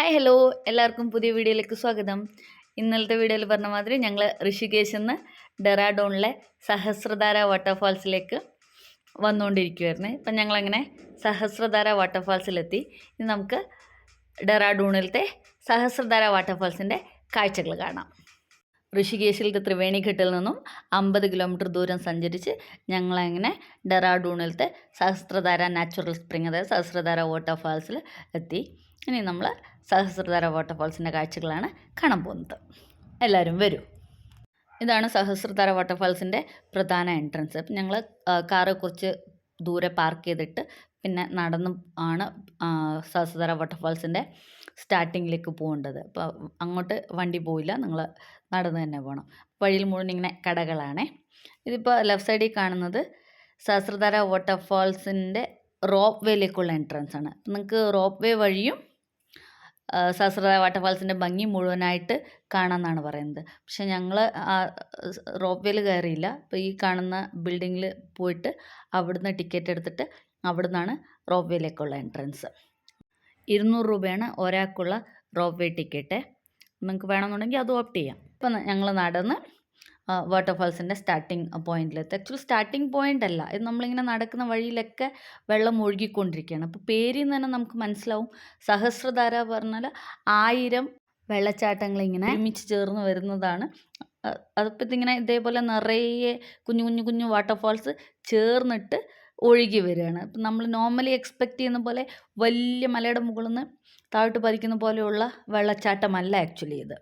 Hi hello, എല്ലാവർക്കും പുതിയ വീഡിയോയിലേക്ക് സ്വാഗതം. ഇന്നലത്തെ വീഡിയോയിൽ പറഞ്ഞ മാതിരി ഞങ്ങൾ ഋഷികേശിൽ നിന്ന് ഡെറാഡൂണിലെ സഹസ്രധാര വാട്ടർഫാൾസിലേക്ക് വന്നുകൊണ്ടിരിക്കുമായിരുന്നു. ഇപ്പം ഞങ്ങളങ്ങനെ സഹസ്രധാര വാട്ടർഫാൾസിലെത്തി. ഇനി നമുക്ക് ഡെറാഡൂണിലത്തെ സഹസ്രധാര വാട്ടർഫാൾസിൻ്റെ കാഴ്ചകൾ കാണാം. ഋഷികേശിലത്തെ ത്രിവേണിഘട്ടിൽ നിന്നും 50 കിലോമീറ്റർ ദൂരം സഞ്ചരിച്ച് ഞങ്ങളങ്ങനെ ഡെറാഡൂണിലത്തെ സഹസ്രധാര നാച്ചുറൽ സ്പ്രിംഗ്, അതായത് സഹസ്രധാര വാട്ടർഫാൾസിൽ എത്തി. ഇനി നമ്മൾ സഹസ്രധാര വാട്ടർഫാൾസിൻ്റെ കാഴ്ചകളാണ് കാണാൻ പോകുന്നത്. എല്ലാവരും വരൂ. ഇതാണ് സഹസ്രധാര വാട്ടർഫാൾസിൻ്റെ പ്രധാന എൻട്രൻസ്. അപ്പം ഞങ്ങൾ കാറ് കുറച്ച് ദൂരെ പാർക്ക് ചെയ്തിട്ട് പിന്നെ നടന്ന് ആണ് സഹസ്രധാര വാട്ടർഫാൾസിൻ്റെ സ്റ്റാർട്ടിങ്ങിലേക്ക് പോകേണ്ടത്. അപ്പോൾ അങ്ങോട്ട് വണ്ടി പോയില്ല, നിങ്ങൾ നടന്ന് തന്നെ പോകണം. വഴിയിൽ മുഴുവൻ ഇങ്ങനെ കടകളാണേ. ഇതിപ്പോൾ ലെഫ്റ്റ് സൈഡിൽ കാണുന്നത് സഹസ്രധാര വാട്ടർഫാൾസിൻ്റെ റോപ്പ് വേയിലേക്കുള്ള എൻട്രൻസ് ആണ്. നിങ്ങൾക്ക് റോപ്പ് വേ വഴിയും സഹസ്രധാര വാട്ടർഫാൾസിൻ്റെ ഭംഗി മുഴുവനായിട്ട് കാണാമെന്നാണ് പറയുന്നത്. പക്ഷേ ഞങ്ങൾ റോപ്പ് വേയിൽ കയറിയില്ല. അപ്പോൾ ഈ കാണുന്ന ബിൽഡിങ്ങിൽ പോയിട്ട് അവിടുന്ന് ടിക്കറ്റ് എടുത്തിട്ട് അവിടുന്നാണ് റോപ്പ് വേയിലേക്കുള്ള എൻട്രൻസ്. 200 രൂപയാണ് ഒരാൾക്കുള്ള റോപ്പ് വേ ടിക്കറ്റ്. നിങ്ങൾക്ക് വേണമെന്നുണ്ടെങ്കിൽ അത് ഓപ്റ്റ് ചെയ്യാം. ഇപ്പം ഞങ്ങൾ നടന്ന് വാട്ടർഫാൾസിൻ്റെ സ്റ്റാർട്ടിങ് പോയിന്റിലെത്തി. ആക്ച്വലി സ്റ്റാർട്ടിങ് പോയിൻ്റ് അല്ല ഇത്, നമ്മളിങ്ങനെ നടക്കുന്ന വഴിയിലൊക്കെ വെള്ളം ഒഴുകിക്കൊണ്ടിരിക്കുകയാണ്. അപ്പോൾ പേരിൽ നിന്ന് തന്നെ നമുക്ക് മനസ്സിലാവും, സഹസ്രധാര പറഞ്ഞാൽ 1000 വെള്ളച്ചാട്ടങ്ങളിങ്ങനെ ഒരുമിച്ച് ചേർന്ന് വരുന്നതാണ്. അതിപ്പോൾ ഇതിങ്ങനെ ഇതേപോലെ നിറയെ കുഞ്ഞു കുഞ്ഞു വാട്ടർഫാൾസ് ചേർന്നിട്ട് ഒഴുകി വരികയാണ്. അപ്പം നമ്മൾ നോർമലി എക്സ്പെക്റ്റ് ചെയ്യുന്ന പോലെ വലിയ മലയുടെ മുകളിൽ നിന്ന് താഴോട്ട് പതിക്കുന്ന പോലെയുള്ള വെള്ളച്ചാട്ടമല്ല ആക്ച്വലി ഇത്.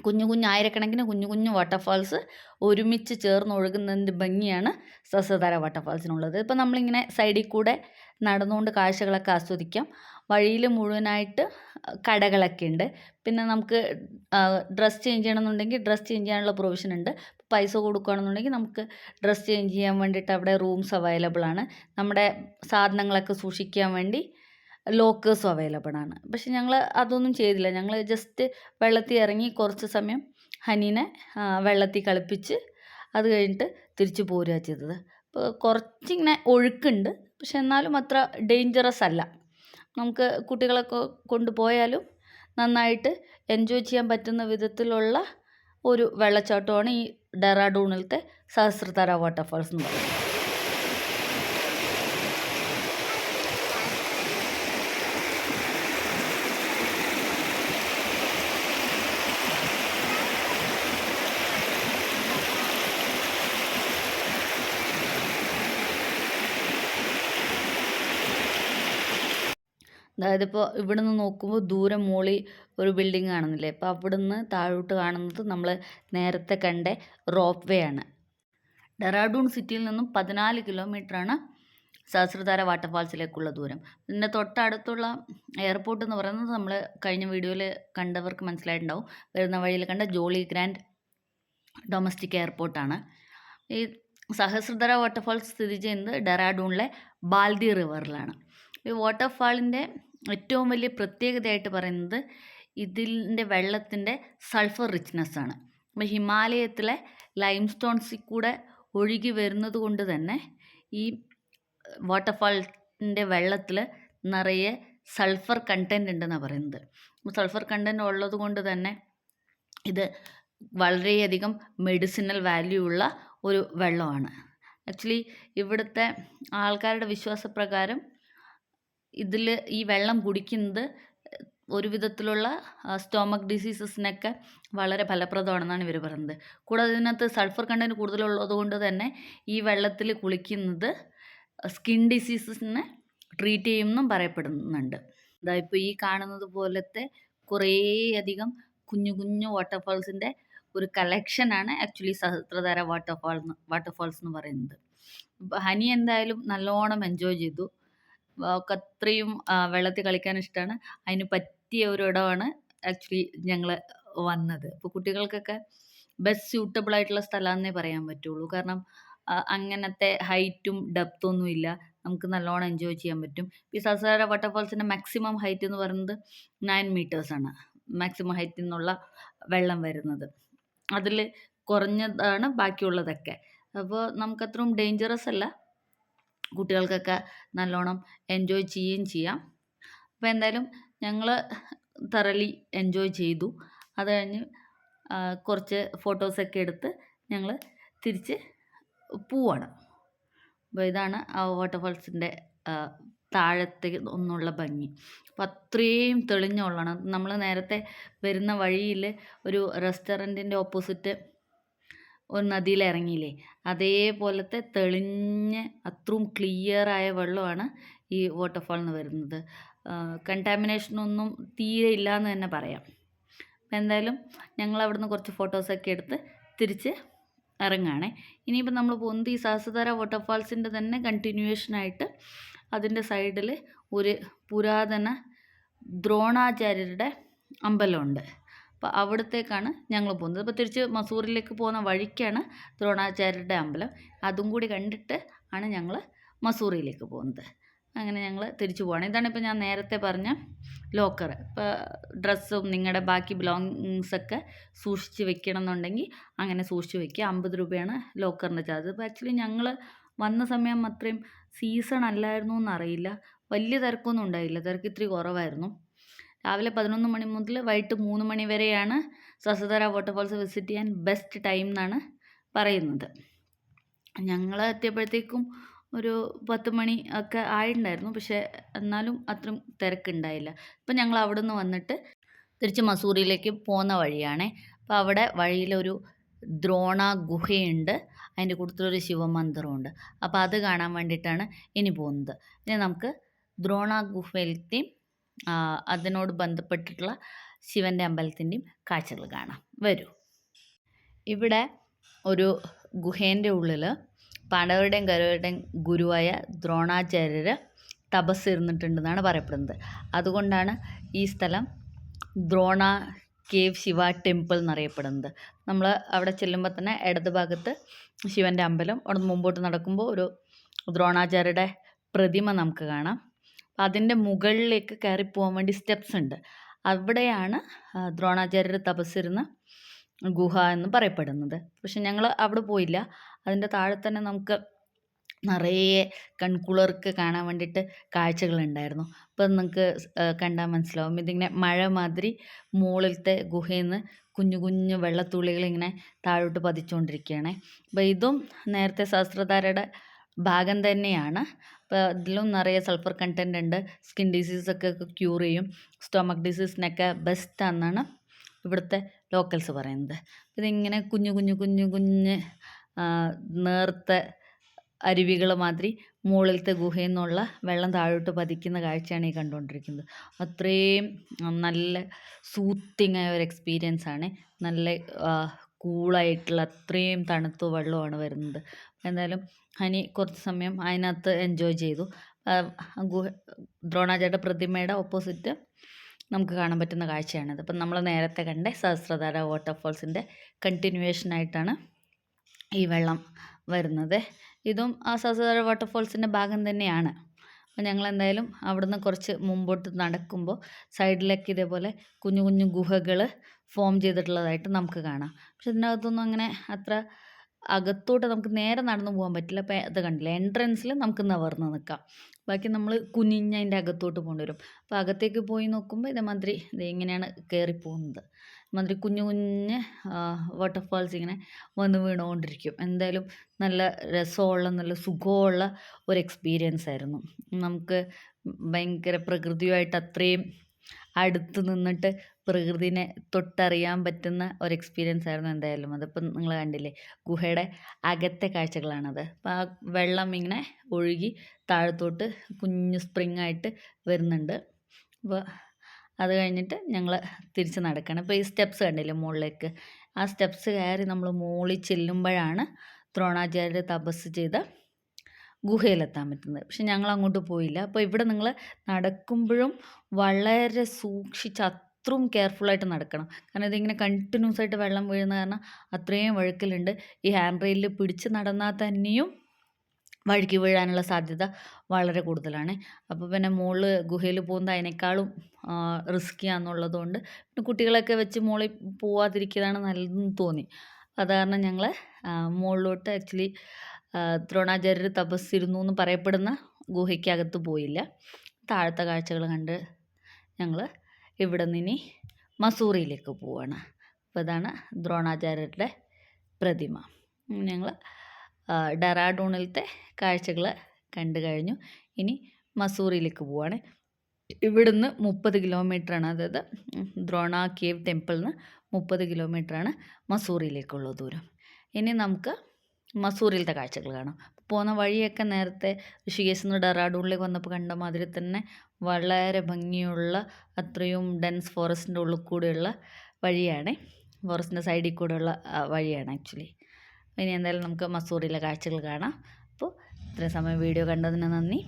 കുഞ്ഞു ആയിരക്കണക്കിന് കുഞ്ഞു വാട്ടർഫാൾസ് ഒരുമിച്ച് ചേർന്ന് ഒഴുകുന്നതിൻ്റെ ഭംഗിയാണ് സഹസ്രധാര വാട്ടർഫാൾസിനുള്ളത്. ഇപ്പം നമ്മളിങ്ങനെ സൈഡിൽ കൂടെ നടന്നുകൊണ്ട് കാഴ്ചകളൊക്കെ ആസ്വദിക്കാം. വഴിയിൽ മുഴുവനായിട്ട് കടകളൊക്കെ ഉണ്ട്. പിന്നെ നമുക്ക് ഡ്രസ്സ് ചേഞ്ച് ചെയ്യണമെന്നുണ്ടെങ്കിൽ ഡ്രസ്സ് ചേഞ്ച് ചെയ്യാനുള്ള പ്രൊവിഷൻ ഉണ്ട്. പൈസ കൊടുക്കുകയാണെന്നുണ്ടെങ്കിൽ നമുക്ക് ഡ്രസ്സ് ചേഞ്ച് ചെയ്യാൻ വേണ്ടിയിട്ട് അവിടെ റൂംസ് അവൈലബിൾ ആണ്. നമ്മുടെ സാധനങ്ങളൊക്കെ സൂക്ഷിക്കാൻ വേണ്ടി ലോക്കേഴ്സും അവൈലബിൾ ആണ്. പക്ഷെ ഞങ്ങൾ അതൊന്നും ചെയ്തില്ല. ഞങ്ങൾ ജസ്റ്റ് വെള്ളത്തിൽ ഇറങ്ങി കുറച്ച് സമയം ഹനീനെ വെള്ളത്തിൽ കളിപ്പിച്ച് അത് കഴിഞ്ഞിട്ട് തിരിച്ചു പോരുക ചെയ്തത്. അപ്പോൾ കുറച്ചിങ്ങനെ ഒഴുക്കുണ്ട്, പക്ഷെ എന്നാലും അത്ര ഡേഞ്ചറസ് അല്ല. നമുക്ക് കുട്ടികളൊക്കെ കൊണ്ടുപോയാലും നന്നായിട്ട് എൻജോയ് ചെയ്യാൻ പറ്റുന്ന വിധത്തിലുള്ള ഒരു വെള്ളച്ചാട്ടമാണ് ഈ ഡെറാഡൂണിലത്തെ സഹസ്രധാര വാട്ടർഫാൾസ് എന്ന് പറയുന്നത്. അതായത് ഇപ്പോൾ ഇവിടെ നിന്ന് നോക്കുമ്പോൾ ദൂരം മോളി ഒരു ബിൽഡിംഗ് കാണുന്നില്ലേ, അപ്പോൾ അവിടെ നിന്ന് താഴോട്ട് കാണുന്നത് നമ്മൾ നേരത്തെ കണ്ട റോപ്പ് വേ ആണ്. ഡെറാഡൂൺ സിറ്റിയിൽ നിന്നും 14 കിലോമീറ്ററാണ് സഹസ്രധാര വാട്ടർഫാൾസിലേക്കുള്ള ദൂരം. ഇതിൻ്റെ തൊട്ടടുത്തുള്ള എയർപോർട്ട് എന്ന് പറയുന്നത് നമ്മൾ കഴിഞ്ഞ വീഡിയോയിൽ കണ്ടവർക്ക് മനസ്സിലായിട്ടുണ്ടാവും, വരുന്ന വഴിയിൽ കണ്ട ജോളി ഗ്രാൻഡ് ഡൊമസ്റ്റിക് എയർപോർട്ടാണ്. ഈ സഹസ്രധാര വാട്ടർഫാൾസ് സ്ഥിതി ചെയ്യുന്നത് ഡെറാഡൂണിലെ ബാൽദി റിവറിലാണ്. ഈ വാട്ടർഫാളിൻ്റെ ഏറ്റവും വലിയ പ്രത്യേകതയായിട്ട് പറയുന്നത് ഇതിൻ്റെ വെള്ളത്തിൻ്റെ സൾഫർ റിച്ച്നെസ് ആണ്. അപ്പോൾ ഹിമാലയത്തിലെ ലൈംസ്റ്റോൺസിൽ കൂടെ ഒഴുകി വരുന്നത് കൊണ്ട് തന്നെ ഈ വാട്ടർഫാളിൻ്റെ വെള്ളത്തിൽ നിറയെ സൾഫർ കണ്ടൻറ് ഉണ്ടെന്നാണ് പറയുന്നത്. സൾഫർ കണ്ടൻറ് ഉള്ളത് കൊണ്ട് തന്നെ ഇത് വളരെയധികം മെഡിസിനൽ വാല്യൂ ഉള്ള ഒരു വെള്ളമാണ്. ആക്ച്വലി ഇവിടുത്തെ ആൾക്കാരുടെ വിശ്വാസപ്രകാരം ഇതിൽ ഈ വെള്ളം കുടിക്കുന്നത് ഒരു വിധത്തിലുള്ള സ്റ്റൊമക്ക് ഡിസീസസിനൊക്കെ വളരെ ഫലപ്രദമാണെന്നാണ് ഇവർ പറയുന്നത്. കൂടാതെ ഇതിനകത്ത് സൾഫർ കണ്ടൻറ്റ് കൂടുതലുള്ളത് കൊണ്ട് തന്നെ ഈ വെള്ളത്തിൽ കുളിക്കുന്നത് സ്കിൻ ഡിസീസസിനെ ട്രീറ്റ് ചെയ്യുമെന്നും പറയപ്പെടുന്നുണ്ട്. ഇപ്പോൾ ഈ കാണുന്നത് പോലത്തെ കുറേയധികം കുഞ്ഞു വാട്ടർഫാൾസിൻ്റെ ഒരു കളക്ഷനാണ് ആക്ച്വലി സഹസ്രധാര വാട്ടർഫാൾസ് എന്ന് പറയുന്നത്. ഹനി എന്തായാലും നല്ലോണം എൻജോയ് ചെയ്തു. അത്രയും വെള്ളത്തിൽ കളിക്കാൻ ഇഷ്ടമാണ്. അതിന് പറ്റിയ ഒരു ഇടമാണ് ആക്ച്വലി ഞങ്ങൾ വന്നത്. ഇപ്പോൾ കുട്ടികൾക്കൊക്കെ ബെസ്റ്റ് സ്യൂട്ടബിൾ ആയിട്ടുള്ള സ്ഥലമെന്നേ പറയാൻ പറ്റുള്ളൂ. കാരണം അങ്ങനത്തെ ഹൈറ്റും ഡെപ്തൊന്നും ഇല്ല, നമുക്ക് നല്ലോണം എൻജോയ് ചെയ്യാൻ പറ്റും. ഈ സഹസ്രധാര വാട്ടർഫാൾസിൻ്റെ മാക്സിമം ഹൈറ്റ് എന്ന് പറയുന്നത് 9 മീറ്റേഴ്സാണ് മാക്സിമം ഹൈറ്റിൽ നിന്നുള്ള വെള്ളം വരുന്നത്. അതിൽ കുറഞ്ഞതാണ് ബാക്കിയുള്ളതൊക്കെ. അപ്പോൾ നമുക്കത്രയും ഡേഞ്ചറസ് അല്ല, കുട്ടികൾക്കൊക്കെ നല്ലോണം എൻജോയ് ചെയ്യുകയും ചെയ്യാം. അപ്പോൾ എന്തായാലും ഞങ്ങൾ തറലി എൻജോയ് ചെയ്തു. അത് കഴിഞ്ഞ് കുറച്ച് ഫോട്ടോസൊക്കെ എടുത്ത് ഞങ്ങൾ തിരിച്ച് പോവാണ്. അപ്പോൾ ഇതാണ് ആ വാട്ടർഫാൾസിൻ്റെ താഴത്തെ ഒന്നുള്ള ഭംഗി. അപ്പോൾ അത്രയും തെളിഞ്ഞ വെള്ളമാണ്. നമ്മൾ നേരത്തെ വരുന്ന വഴിയിൽ ഒരു റെസ്റ്റോറൻറ്റിൻ്റെ ഓപ്പോസിറ്റ് ഒരു നദിയിൽ ഇറങ്ങിയില്ലേ, അതേപോലത്തെ തെളിഞ്ഞ് അത്രയും ക്ലിയറായ വെള്ളമാണ് ഈ വാട്ടർഫാളിൽ നിന്ന് വരുന്നത്. കണ്ടാമിനേഷനൊന്നും തീരെ ഇല്ല എന്ന് തന്നെ പറയാം. അപ്പോൾ എന്തായാലും ഞങ്ങൾ അവിടുന്ന് കുറച്ച് ഫോട്ടോസൊക്കെ എടുത്ത് തിരിച്ച് ഇറങ്ങുകയാണേ. ഇനിയിപ്പോൾ നമ്മൾ പോകുന്നത് ഈ സഹസ്രധാര വാട്ടർഫാൾസിൻ്റെ തന്നെ കണ്ടിന്യൂവേഷനായിട്ട് അതിൻ്റെ സൈഡിൽ ഒരു പുരാതന ദ്രോണാചാര്യരുടെ അമ്പലമുണ്ട്. അപ്പോൾ അവിടത്തേക്കാണ് ഞങ്ങൾ പോകുന്നത്. അപ്പോൾ തിരിച്ച് മസൂറിലേക്ക് പോകുന്ന വഴിക്കാണ് ദ്രോണാചാര്യരുടെ അമ്പലം. അതും കൂടി കണ്ടിട്ട് ആണ് ഞങ്ങൾ മസൂറിയിലേക്ക് പോകുന്നത്. അങ്ങനെ ഞങ്ങൾ തിരിച്ചു പോവാണ്. ഇതാണ് ഇപ്പോൾ ഞാൻ നേരത്തെ പറഞ്ഞ ലോക്കർ. ഇപ്പോൾ ഡ്രസ്സും നിങ്ങളുടെ ബാക്കി ബിലോങ്ങിങ്സൊക്കെ സൂക്ഷിച്ച് വെക്കണം എന്നുണ്ടെങ്കിൽ അങ്ങനെ സൂക്ഷിച്ച് വെക്കുക. 50 രൂപയാണ് ലോക്കറിൻ്റെ ചാർജ്. അപ്പോൾ ആക്ച്വലി ഞങ്ങൾ വന്ന സമയം അത്രയും സീസൺ അല്ലായിരുന്നു എന്നറിയില്ല. വലിയ തിരക്കൊന്നും ഉണ്ടായില്ല. തിരക്ക് ഇത്തിരി കുറവായിരുന്നു. രാവിലെ 11 മണി മുതൽ വൈകിട്ട് 3 മണി വരെയാണ് സഹസ്രധാര വാട്ടർഫാൾസ് വിസിറ്റ് ചെയ്യാൻ ബെസ്റ്റ് ടൈം എന്നാണ് പറയുന്നത്. ഞങ്ങൾ എത്തിയപ്പോഴത്തേക്കും ഒരു 10 മണി ഒക്കെ ആയിട്ടുണ്ടായിരുന്നു. പക്ഷേ എന്നാലും അത്രയും തിരക്കുണ്ടായില്ല. ഇപ്പം ഞങ്ങൾ അവിടെ നിന്ന് വന്നിട്ട് തിരിച്ച് മസൂറിയിലേക്ക് പോകുന്ന വഴിയാണേ. അപ്പോൾ അവിടെ വഴിയിലൊരു ദ്രോണ ഗുഹയുണ്ട്. അതിൻ്റെ കൂട്ടത്തിലൊരു ശിവമന്ദിരമുണ്ട്. അപ്പോൾ അത് കാണാൻ വേണ്ടിയിട്ടാണ് ഇനി പോകുന്നത്. ഇനി നമുക്ക് ദ്രോണ ഗുഹയിലത്തെയും അതിനോട് ബന്ധപ്പെട്ടിട്ടുള്ള ശിവൻ്റെ അമ്പലത്തിൻ്റെയും കാഴ്ചകൾ കാണാം. വരൂ. ഇവിടെ ഒരു ഗുഹേൻ്റെ ഉള്ളിൽ പാണ്ഡവരുടെയും കൗരവരുടെയും ഗുരുവായ ദ്രോണാചാര്യർ തപസ് ഇരുന്നിട്ടുണ്ടെന്നാണ് പറയപ്പെടുന്നത്. അതുകൊണ്ടാണ് ഈ സ്ഥലം ദ്രോണ കേവ് ശിവ ടെമ്പിൾ എന്നറിയപ്പെടുന്നത്. നമ്മൾ അവിടെ ചെല്ലുമ്പോൾ തന്നെ ഇടത് ഭാഗത്ത് ശിവൻ്റെ അമ്പലം, അവിടെ മുമ്പോട്ട് നടക്കുമ്പോൾ ഒരു ദ്രോണാചാര്യരുടെ പ്രതിമ നമുക്ക് കാണാം. അതിൻ്റെ മുകളിലേക്ക് കയറി പോകാൻ വേണ്ടി സ്റ്റെപ്സ് ഉണ്ട്. അവിടെയാണ് ദ്രോണാചാര്യർ തപസ്സിരുന്ന ഗുഹ എന്ന് പറയപ്പെടുന്നത്. പക്ഷെ ഞങ്ങൾ അവിടെ പോയില്ല. അതിൻ്റെ താഴെ തന്നെ നമുക്ക് നിറയെ കൺകുളിർക്ക് കാണാൻ വേണ്ടിയിട്ട് കാഴ്ചകളുണ്ടായിരുന്നു. അപ്പം നിങ്ങൾക്ക് കണ്ടാൽ മനസ്സിലാവും. ഇതിങ്ങനെ മഴ മാതിരി മുകളിലത്തെ ഗുഹയിൽ നിന്ന് കുഞ്ഞു കുഞ്ഞു വെള്ളത്തുള്ളികൾ ഇങ്ങനെ താഴോട്ട് പതിച്ചുകൊണ്ടിരിക്കുകയാണ്. അപ്പോൾ ഇതും നേരത്തെ സഹസ്രധാരയുടെ ഭാഗം തന്നെയാണ്. അപ്പോൾ ഇതിലും നിറയെ സൾഫർ കണ്ടൻറ്റ് ഉണ്ട്. സ്കിൻ ഡിസീസൊക്കെ ക്യൂർ ചെയ്യും. സ്റ്റൊമക്ക് ഡിസീസിനൊക്കെ ബെസ്റ്റാണെന്നാണ് ഇവിടുത്തെ ലോക്കൽസ് പറയുന്നത്. ഇതിങ്ങനെ കുഞ്ഞു കുഞ്ഞു കുഞ്ഞു കുഞ്ഞ് നേർത്ത അരുവികൾ മാതിരി മുകളിലത്തെ ഗുഹയിൽ നിന്നുള്ള വെള്ളം താഴോട്ട് പതിക്കുന്ന കാഴ്ചയാണ് ഈ കണ്ടുകൊണ്ടിരിക്കുന്നത്. അത്രയും നല്ല സൂത്തിങ് ആയ ഒരു എക്സ്പീരിയൻസ് ആണ്. നല്ല കൂളായിട്ടുള്ള അത്രയും തണുത്ത വെള്ളമാണ് വരുന്നത്. എന്തായാലും ഹനി കുറച്ച് സമയം അതിനകത്ത് എൻജോയ് ചെയ്തു. ഗുഹ ദ്രോണാചാര്യ പ്രതിമയുടെ ഓപ്പോസിറ്റ് നമുക്ക് കാണാൻ പറ്റുന്ന കാഴ്ചയാണിത്. അപ്പം നമ്മൾ നേരത്തെ കണ്ട സഹസ്രധാര വാട്ടർഫാൾസിൻ്റെ കണ്ടിന്യൂവേഷനായിട്ടാണ് ഈ വെള്ളം വരുന്നത്. ഇതും ആ സഹസ്രധാര വാട്ടർഫാൾസിൻ്റെ ഭാഗം തന്നെയാണ്. അപ്പോൾ ഞങ്ങൾ എന്തായാലും അവിടുന്ന് കുറച്ച് മുമ്പോട്ട് നടക്കുമ്പോൾ സൈഡിലേക്ക് ഇതേപോലെ കുഞ്ഞു കുഞ്ഞു ഗുഹകൾ ഫോം ചെയ്തിട്ടുള്ളതായിട്ട് നമുക്ക് കാണാം. പക്ഷെ ഇതിനകത്തൊന്നും അങ്ങനെ അത്ര അകത്തോട്ട് നമുക്ക് നേരെ നടന്നു പോകാൻ പറ്റില്ല. അപ്പോൾ അത് കണ്ടില്ല, എൻട്രൻസിൽ നമുക്ക് നിവർന്ന് നിൽക്കാം. ബാക്കി നമ്മൾ കുനിഞ്ഞ് അതിൻ്റെ അകത്തോട്ട് പോകേണ്ടി വരും. അപ്പോൾ അകത്തേക്ക് പോയി നോക്കുമ്പോൾ ഇതേമാതിരി ഇങ്ങനെയാണ് കയറി പോകുന്നത്. ഇതേമാതിരി കുഞ്ഞു കുഞ്ഞ് വാട്ടർഫാൾസ് ഇങ്ങനെ വന്ന് വീണുകൊണ്ടിരിക്കും. എന്തായാലും നല്ല രസമുള്ള നല്ല സുഖമുള്ള ഒരു എക്സ്പീരിയൻസ് ആയിരുന്നു. നമുക്ക് ഭയങ്കര പ്രകൃതിയുമായിട്ട് അത്രയും അടുത്ത് നിന്നിട്ട് പ്രകൃതിനെ തൊട്ടറിയാൻ പറ്റുന്ന ഒരു എക്സ്പീരിയൻസ് ആയിരുന്നു എന്തായാലും. അതിപ്പം നിങ്ങൾ കണ്ടില്ലേ, ഗുഹയുടെ അകത്തെ കാഴ്ചകളാണത്. അപ്പോൾ ആ വെള്ളം ഇങ്ങനെ ഒഴുകി താഴത്തോട്ട് കുഞ്ഞു സ്പ്രിങ്ങായിട്ട് വരുന്നുണ്ട്. അപ്പോൾ അത് കഴിഞ്ഞിട്ട് ഞങ്ങൾ തിരിച്ച് നടക്കണം. ഇപ്പോൾ ഈ സ്റ്റെപ്സ് കണ്ടില്ലേ മുകളിലേക്ക്, ആ സ്റ്റെപ്സ് കയറി നമ്മൾ മുകളിൽ ചെല്ലുമ്പോഴാണ് ദ്രോണാചാര്യർ തപസ് ചെയ്ത ഗുഹയിലെത്താൻ പറ്റുന്നത്. പക്ഷെ ഞങ്ങൾ അങ്ങോട്ട് പോയില്ല. അപ്പോൾ ഇവിടെ നിങ്ങൾ നടക്കുമ്പോഴും വളരെ സൂക്ഷിച്ച് അത്രയും കെയർഫുള്ളായിട്ട് നടക്കണം. കാരണം ഇതിങ്ങനെ കണ്ടിന്യൂസ് ആയിട്ട് വെള്ളം വീഴുന്ന കാരണം അത്രയും വഴുക്കലുണ്ട്. ഈ ഹാൻഡ് റെയിലിൽ പിടിച്ച് നടന്നാൽ തന്നെയും വഴുക്കി വീഴാനുള്ള സാധ്യത വളരെ കൂടുതലാണ്. അപ്പോൾ പിന്നെ മുകളിൽ ഗുഹയിൽ പോകുന്നത് അതിനേക്കാളും റിസ്ക്കിയാണെന്നുള്ളത് കൊണ്ട് പിന്നെ കുട്ടികളൊക്കെ വെച്ച് മുകളിൽ പോവാതിരിക്കുന്നതാണ് നല്ലതെന്ന് തോന്നി. അത് കാരണം ഞങ്ങൾ മുകളിലോട്ട് ആക്ച്വലി ദ്രോണാചാര്യർ തപസ്സിരുന്നു എന്ന് പറയപ്പെടുന്ന ഗുഹയ്ക്കകത്ത് പോയില്ല. താഴത്തെ കാഴ്ചകൾ കണ്ട് ഞങ്ങൾ ഇവിടെ നിന്ന് ഇനി മസൂറിയിലേക്ക് പോവുകയാണ്. അപ്പോൾ ഇതാണ് ദ്രോണാചാര്യരുടെ പ്രതിമ. ഞങ്ങൾ ഡെറാഡൂണിലത്തെ കാഴ്ചകൾ കണ്ടു കഴിഞ്ഞു. ഇനി മസൂറിയിലേക്ക് പോവുകയാണ്. ഇവിടുന്ന് 30 കിലോമീറ്ററാണ്, അതായത് ദ്രോണ കേവ് ടെമ്പിളിൽ നിന്ന് 30 കിലോമീറ്ററാണ് മസൂറിയിലേക്കുള്ള ദൂരം. ഇനി നമുക്ക് മസൂറിയിലത്തെ കാഴ്ചകൾ കാണാം. പോകുന്ന വഴിയൊക്കെ നേരത്തെ ഋഷികേശിൽ നിന്ന് ഡെറാഡൂണിലേക്ക് വന്നപ്പോൾ കണ്ട മാതിരി തന്നെ വളരെ ഭംഗിയുള്ള, അത്രയും ഡെൻസ് ഫോറസ്റ്റിൻ്റെ ഉള്ളിൽ കൂടെയുള്ള വഴിയാണ്, ഫോറസ്റ്റിൻ്റെ സൈഡിൽ കൂടെയുള്ള വഴിയാണ് ആക്ച്വലി. ഇനി എന്തായാലും നമുക്ക് മസൂറിയിലെ കാഴ്ചകൾ കാണാം. അപ്പോൾ ഇത്രയും സമയം വീഡിയോ കണ്ടതിന് നന്ദി.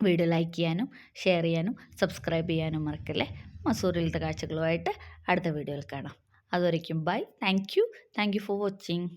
വീഡിയോ ലൈക്ക് ചെയ്യാനും ഷെയർ ചെയ്യാനും സബ്സ്ക്രൈബ് ചെയ്യാനും മറക്കല്ലേ. മസൂറിയിലത്തെ കാഴ്ചകളുമായിട്ട് അടുത്ത വീഡിയോയിൽ കാണാം. അതുവരയ്ക്കും bye. Thank you for watching.